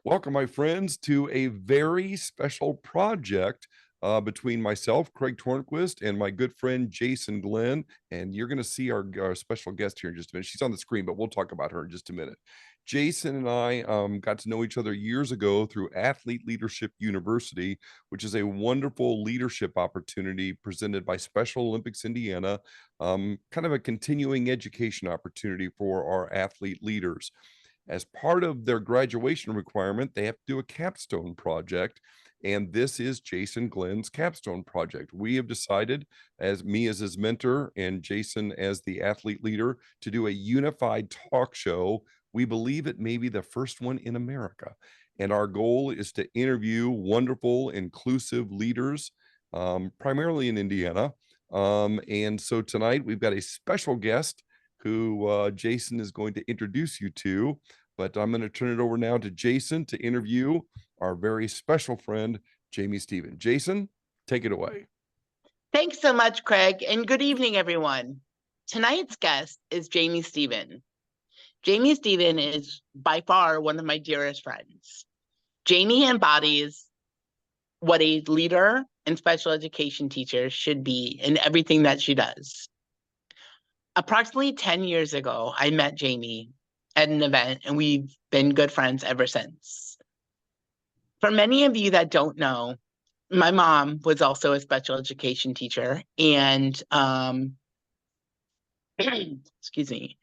Welcome, my friends, to a very special project between myself, Craig Tornquist, and my good friend Jason Glenn. And you're going to see our special guest here in just a minute. She's on the screen, but we'll talk about her in just a minute. Jason and I got to know each other years ago through Athlete Leadership University, which is a wonderful leadership opportunity presented by Special Olympics Indiana, kind of a continuing education opportunity for our athlete leaders. As part of their graduation requirement, they have to do a capstone project. And this is Jason Glenn's capstone project. We have decided, as me as his mentor and Jason as the athlete leader, to do a unified talk show. We believe it may be the first one in America. And our goal is to interview wonderful, inclusive leaders, primarily in Indiana. And so tonight we've got a special guest who Jason is going to introduce you to. But I'm going to turn it over now to Jason to interview our very special friend, Jamie Stephen. Jason, take it away. Thanks so much, Craig, and good evening, everyone. Tonight's guest is Jamie Stephen. Jamie Stephen is by far one of my dearest friends. Jamie embodies what a leader and special education teacher should be in everything that she does. Approximately 10 years ago, I met Jamie at an event, and we've been good friends ever since. For many of you that don't know, my mom was also a special education teacher, and excuse me,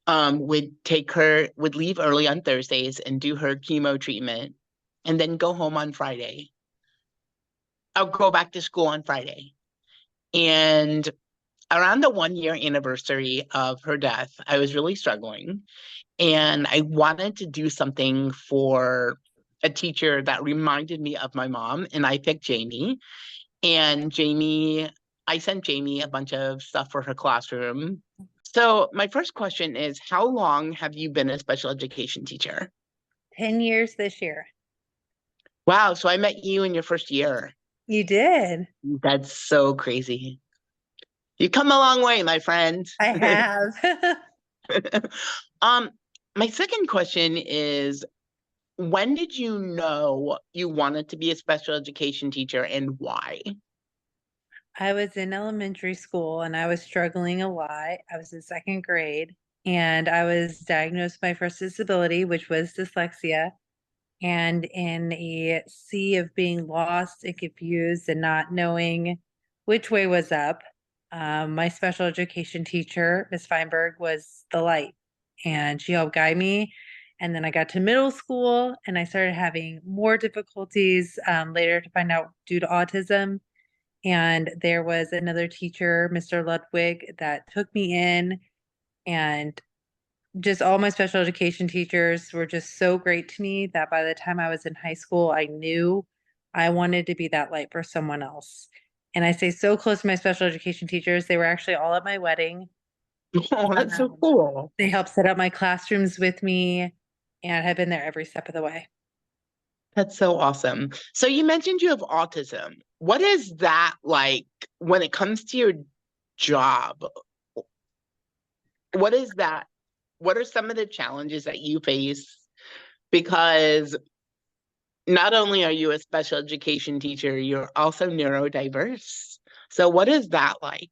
would leave early on Thursdays and do her chemo treatment, and then go home on Friday. I'll go back to school on Friday. And around the 1-year anniversary of her death, I was really struggling, and I wanted to do something for a teacher that reminded me of my mom, and I picked Jamie. And I sent Jamie a bunch of stuff for her classroom. So my first question is, how long have you been a special education teacher? 10 years this year. Wow, so I met you in your first year. You did. That's so crazy. You've come a long way, my friend. I have. My second question is, when did you know you wanted to be a special education teacher, and why? I was in elementary school and I was struggling a lot. I was in second grade and I was diagnosed with my first disability, which was dyslexia. And in a sea of being lost and confused and not knowing which way was up, my special education teacher, Miss Feinberg, was the light, and she helped guide me. And then I got to middle school and I started having more difficulties later to find out due to autism. And there was another teacher, Mr. Ludwig, that took me in, and just all my special education teachers were just so great to me that by the time I was in high school, I knew I wanted to be that light for someone else. And I stay so close to my special education teachers. They were actually all at my wedding. Oh, that's so cool. They helped set up my classrooms with me and have been there every step of the way. That's so awesome. So you mentioned you have autism. What is that like when it comes to your job? What is that? What are some of the challenges that you face? Because not only are you a special education teacher, you're also neurodiverse. So what is that like?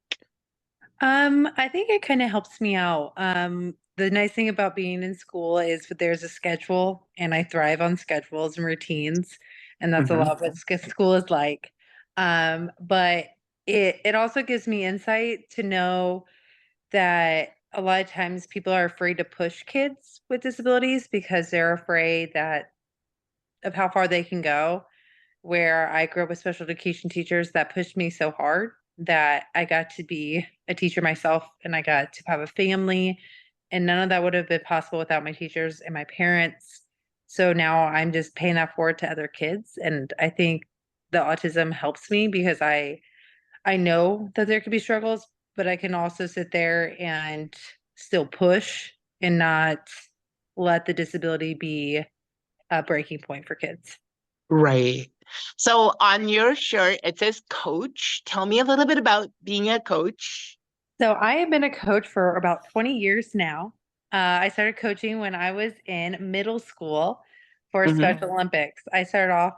I think it kind of helps me out. The nice thing about being in school is that there's a schedule, and I thrive on schedules and routines, and that's a lot of what school is like. But it also gives me insight to know that a lot of times people are afraid to push kids with disabilities because they're afraid that of how far they can go. Where I grew up with special education teachers that pushed me so hard that I got to be a teacher myself, and I got to have a family, and none of that would have been possible without my teachers and my parents. So now I'm just paying that forward to other kids, and I think the autism helps me because I know that there could be struggles, but I can also sit there and still push and not let the disability be a breaking point for kids. Right. So on your shirt, it says coach. Tell me a little bit about being a coach. So I have been a coach for about 20 years now. I started coaching when I was in middle school. for Mhm. Special Olympics. I started off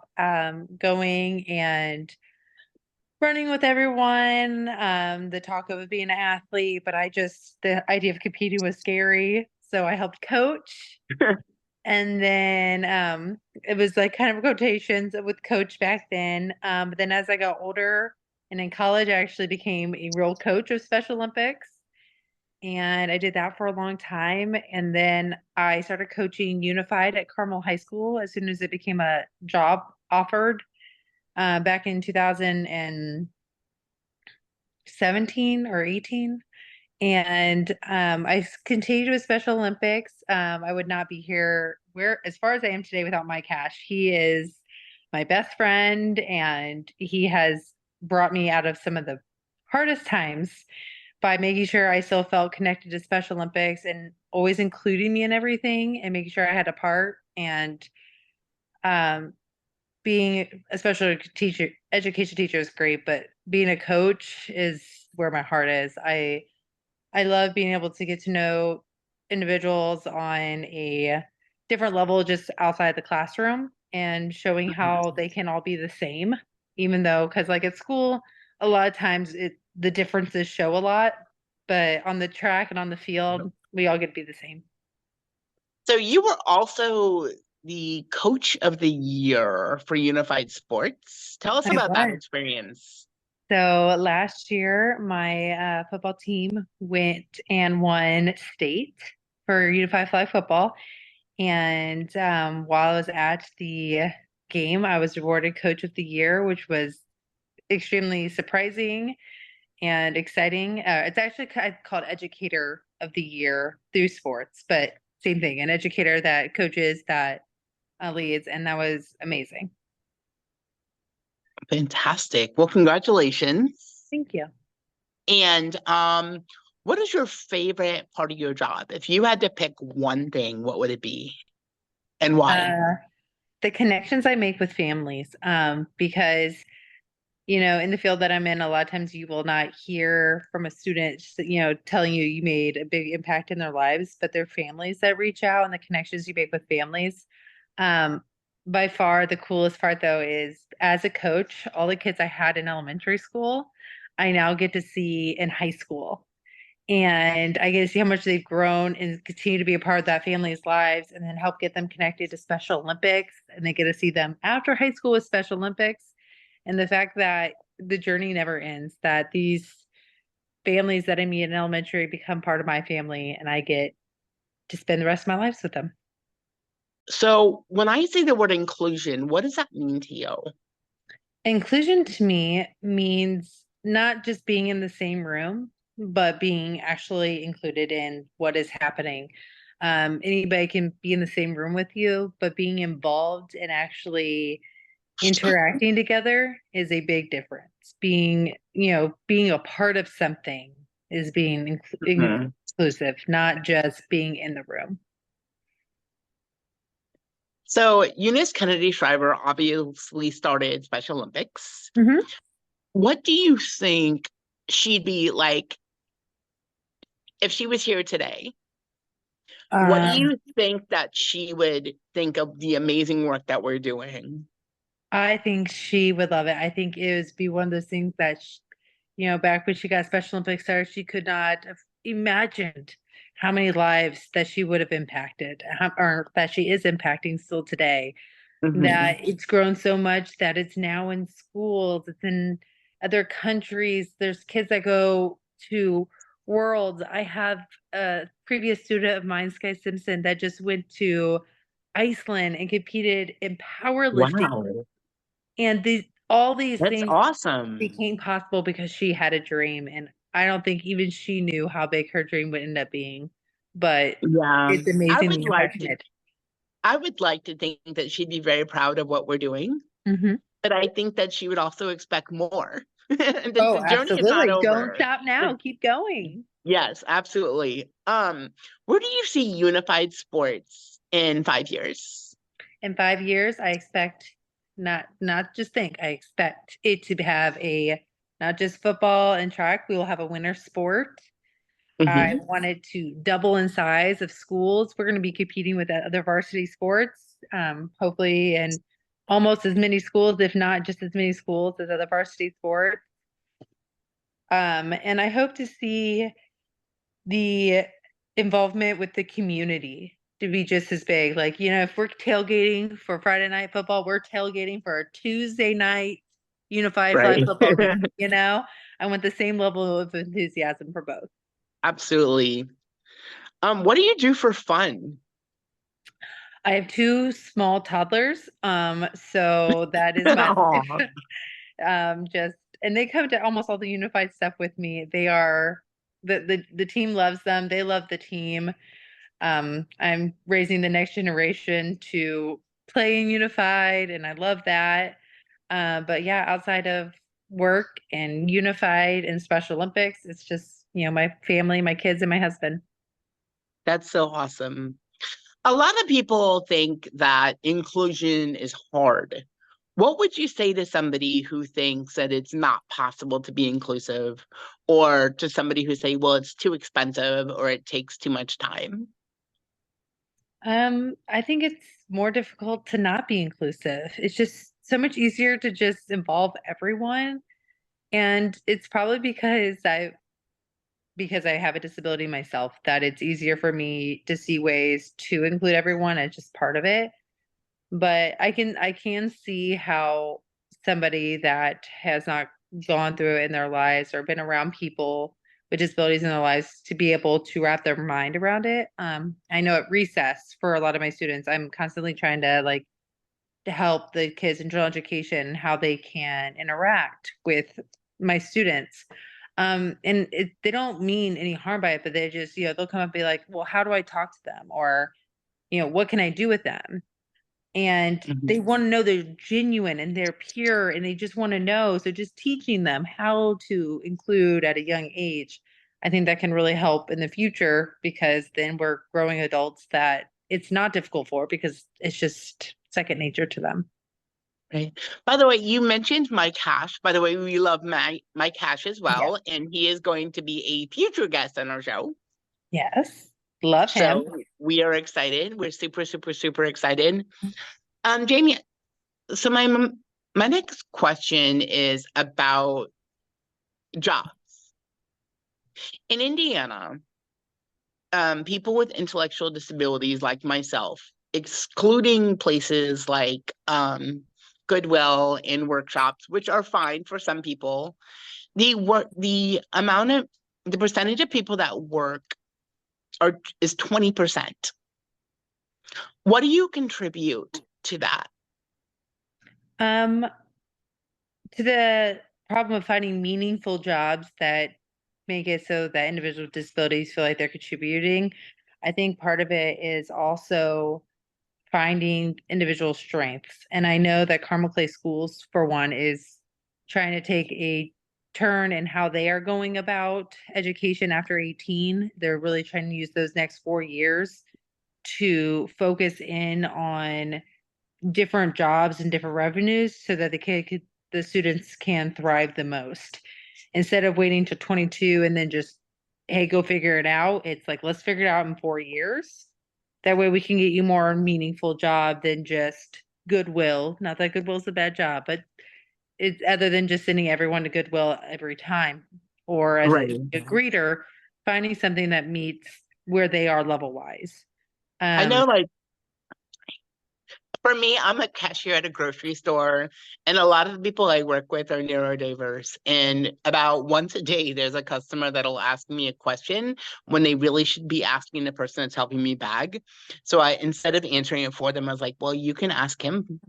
going and running with everyone, the talk of being an athlete, but the idea of competing was scary. So I helped coach. And then it was like kind of quotations with coach back then. But then as I got older and in college, I actually became a real coach of Special Olympics. And I did that for a long time. And then I started coaching Unified at Carmel High School as soon as it became a job offered back in 2017 or 18. And I continued with Special Olympics. I would not be here as far as I am today without Mike Cash. He is my best friend, and he has brought me out of some of the hardest times by making sure I still felt connected to Special Olympics and always including me in everything and making sure I had a part. And um, being a special education teacher is great, but being a coach is where my heart is. I love being able to get to know individuals on a different level just outside the classroom and showing how they can all be the same, even though, because like at school, a lot of times the differences show a lot, but on the track and on the field, we all get to be the same. So you were also the coach of the year for Unified Sports. Tell us I about that was. experience. So last year, my football team went and won state for Unified Flag Football. And while I was at the game, I was awarded Coach of the Year, which was extremely surprising and exciting. It's actually called Educator of the Year through sports, but same thing, an educator that coaches, that leads, and that was amazing. Fantastic. Well, congratulations. Thank you. And what is your favorite part of your job? If you had to pick one thing, what would it be and why? The connections I make with families, because in the field that I'm in, a lot of times you will not hear from a student, telling you made a big impact in their lives, but their families that reach out and the connections you make with families. Um, by far, the coolest part though is as a coach, all the kids I had in elementary school, I now get to see in high school. And I get to see how much they've grown and continue to be a part of that family's lives and then help get them connected to Special Olympics. And they get to see them after high school with Special Olympics. And the fact that the journey never ends, that these families that I meet in elementary become part of my family and I get to spend the rest of my lives with them. So when I say the word inclusion, what does that mean to you? Inclusion to me means not just being in the same room, but being actually included in what is happening. Anybody can be in the same room with you, but being involved and actually interacting together is a big difference. Being a part of something is being Mhm. inclusive, not just being in the room. So Eunice Kennedy Shriver obviously started Special Olympics. Mhm. What do you think she'd be like if she was here today? What do you think that she would think of the amazing work that we're doing? I think she would love it. I think it would be one of those things that, back when she got Special Olympics started, she could not have imagined how many lives that she would have impacted, or that she is impacting still today. That it's grown so much that it's now in schools, it's in other countries. There's kids that go to worlds. I have a previous student of mine, Sky Simpson, that just went to Iceland and competed in powerlifting. Wow, And all these that's things awesome. became possible because she had a dream. And I don't think even she knew how big her dream would end up being. But Yeah, it's I amazing would the like impact to it. I would like to think that she'd be very proud of what we're doing, Hmm. but I think that she would also expect more. And that Oh, the journey is not absolutely. Don't over. stop now. Keep going. Yes, absolutely. Where do you see unified sports in 5 years? In 5 years, I expect not just think, I expect it to have a not just football and track. We will have a winter sport. I Mhm. wanted to double in size of schools. We're going to be competing with other varsity sports, hopefully, and almost as many schools, if not just as many schools as other varsity sports. And I hope to see the involvement with the community to be just as big. Like, if we're tailgating for Friday night football, we're tailgating for a Tuesday night unified flag Right. football game. I want the same level of enthusiasm for both. Absolutely. What do you do for fun? I have two small toddlers, so that is my Aw. life. Just and they come to almost all the unified stuff with me. They are the team loves them. They love the team. I'm raising the next generation to play in unified, and I love that. But yeah, outside of work and unified and Special Olympics, it's just my family, my kids, and my husband. That's so awesome. A lot of people think that inclusion is hard. What would you say to somebody who thinks that it's not possible to be inclusive, or to somebody who say, well, it's too expensive or it takes too much time? I think it's more difficult to not be inclusive. It's just so much easier to just involve everyone. And it's probably because I have a disability myself that it's easier for me to see ways to include everyone as just part of it. But I can see how somebody that has not gone through it in their lives or been around people with disabilities in their lives to be able to wrap their mind around it. I know at recess for a lot of my students, I'm constantly trying to to help the kids in general education how they can interact with my students. And they don't mean any harm by it, but they just, they'll come up and be like, well, how do I talk to them? Or, what can I do with them? And they Mhm. want to know they're genuine and they're pure and they just want to know. So just teaching them how to include at a young age, I think that can really help in the future because then we're growing adults that it's not difficult for because it's just second nature to them. Right. By the way, you mentioned Mike Hash. By the way, we love Mike Hash as Yeah. well, and he is going to be a future guest on our show. Yes. Love him. So we are excited. We're super, super, super excited. Jamie, so my next question is about jobs. In Indiana, people with intellectual disabilities like myself, excluding places like Goodwill and workshops, which are fine for some people, the percentage of people that work is 20%. What do you contribute to that? Um, to the problem of finding meaningful jobs that make it so that individuals with disabilities feel like they're contributing, I think part of it is also finding individual strengths. And I know that Carmel Clay Schools, for one, is trying to take a turn in how they are going about education after 18. They're really trying to use those next 4 years to focus in on different jobs and different revenues so that the students can thrive the most. Instead of waiting to 22 and then just, hey, go figure it out. It's like, let's figure it out in 4 years. That way we can get you more meaningful job than just Goodwill. Not that Goodwill's a bad job, but it's other than just sending everyone to Goodwill every time or as Right. a greeter, finding something that meets where they are level wise. I Um, know, like, for me, I'm a cashier at a grocery store, and a lot of the people I work with are neurodiverse. And about once a day, there's a customer that'll ask me a question when they really should be asking the person that's helping me bag. So instead of answering it for them, I was like, well, you can ask him.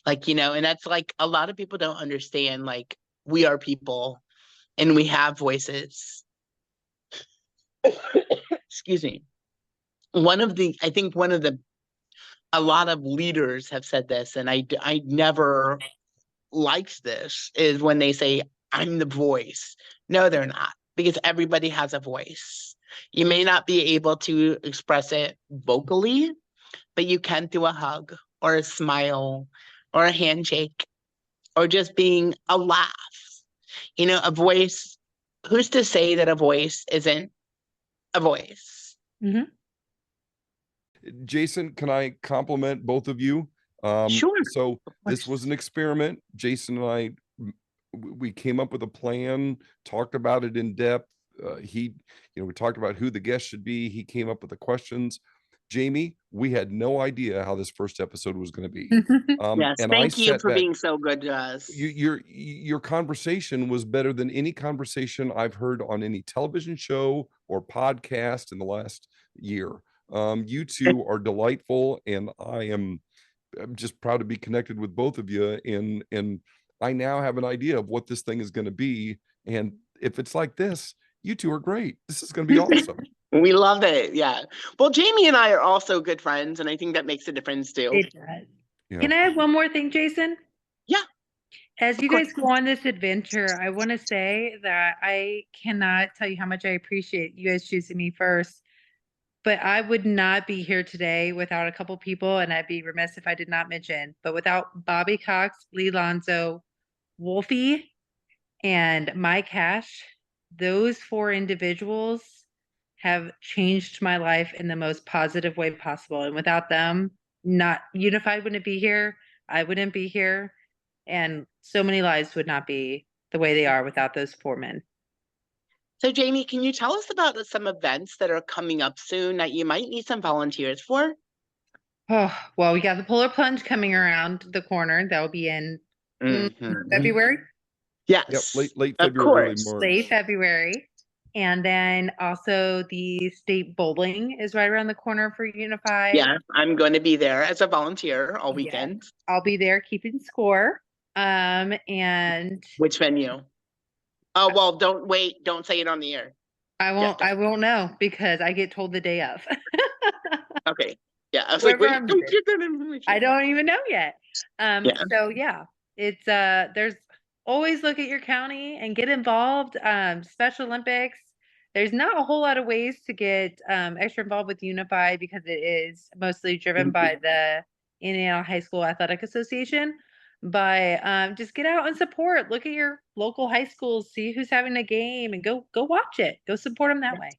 And that's like a lot of people don't understand, like, we are people and we have voices. Excuse me. I think a lot of leaders have said this, and I never likes this is when they say, I'm the voice. No, they're not, because everybody has a voice. You may not be able to express it vocally, but you can through a hug or a smile or a handshake or just being a laugh. A voice, who's to say that a voice isn't a voice. Mm-hmm. Jason, can I compliment both of you? Sure. So Of this course. was an experiment. Jason and I, we came up with a plan, talked about it in depth. We talked about who the guest should be. He came up with the questions. Jamie, we had no idea how this first episode was going to be. Yes, And I thank you sat for back. being so good to us. Your conversation was better than any conversation I've heard on any television show or podcast in the last year. You two are delightful, and I'm just proud to be connected with both of you. And I now have an idea of what this thing is going to be. And if it's like this, you two are great. This is going to be awesome. We love it. Yeah. Well, Jamie and I are also good friends, and I think that makes a difference too. It does. Yeah. Can I add one more thing, Jason? Yeah. As Of you course. guys go on this adventure, I want to say that I cannot tell you how much I appreciate you guys choosing me first. But I would not be here today without a couple people, and I'd be remiss if I did not mention, but without Bobby Cox, Lee Lonzo, Wolfie, and Mike Cash, those four individuals have changed my life in the most positive way possible. And without them, not Unified wouldn't be here. I wouldn't be here. And so many lives would not be the way they are without those four men. So, Jamie, can you tell us about some events that are coming up soon that you might need some volunteers for? Oh, well, we got the Polar Plunge coming around the corner. That will be in February. Yes. Yep. Late of February, early course. March. Late February. And then also the state bowling is right around the corner for Unified. Yeah, I'm going to be there as a volunteer all Yes. weekend. I'll be there keeping score. And Which venue? Oh, well, don't say it on the air. I won't know because I get told the day of. Okay. Yeah, I was Wherever like, wait, I'm don't there. give that information. I don't even know yet. Yeah. So yeah, it's there's always look at your county and get involved. Special Olympics. There's not a whole lot of ways to get extra involved with Unified because it is mostly driven by the Indiana High School Athletic Association. But just get out and support. Look at your local high schools, see who's having a game, and go watch it. Go support them that way.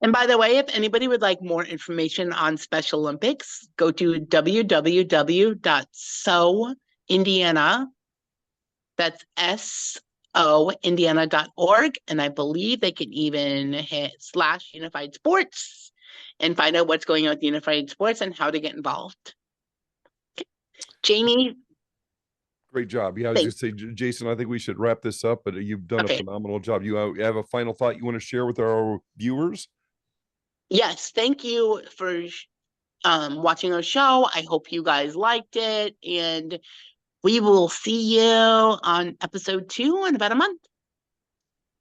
And by the way, if anybody would like more information on Special Olympics, go to www.soindiana. That's SOIndiana.org. And I believe they can even hit /Unified Sports and find out what's going on with Unified Sports and how to get involved. Jamie. Great job. Yeah, I was just say, Jason, I think we should wrap this up, but you've done a phenomenal job. You have a final thought you want to share with our viewers? Yes, thank you for watching our show. I hope you guys liked it, and we will see you on episode 2 in about a month.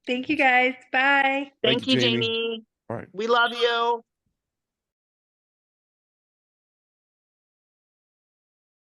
Thank you guys. Bye. Thank you, Jamie. Jamie. All right. We love you.